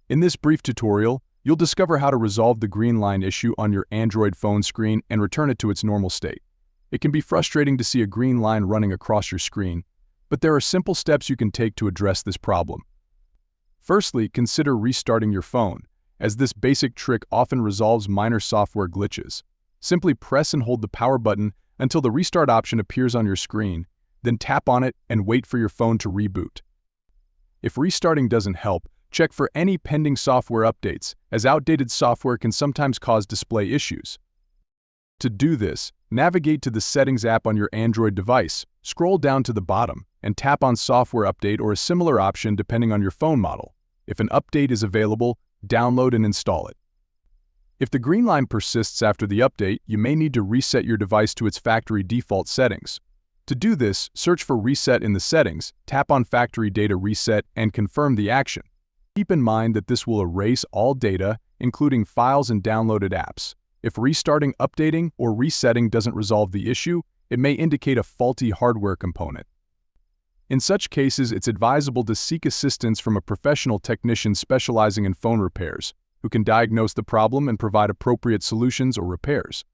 In this brief tutorial, you'll discover how to resolve the green line issue on your Android phone screen and return it to its normal state. It can be frustrating to see a green line running across your screen, but there are simple steps you can take to address this problem. Firstly, consider restarting your phone, as this basic trick often resolves minor software glitches. Simply press and hold the power button until the restart option appears on your screen, then tap on it and wait for your phone to reboot. If restarting doesn't help, check for any pending software updates, as outdated software can sometimes cause display issues. To do this, navigate to the Settings app on your Android device, scroll down to the bottom, and tap on Software Update or a similar option depending on your phone model. If an update is available, download and install it. If the green line persists after the update, you may need to reset your device to its factory default settings. To do this, search for Reset in the settings, tap on Factory Data Reset, and confirm the action. Keep in mind that this will erase all data, including files and downloaded apps. If restarting, updating, or resetting doesn't resolve the issue, it may indicate a faulty hardware component. In such cases, it's advisable to seek assistance from a professional technician specializing in phone repairs, who can diagnose the problem and provide appropriate solutions or repairs.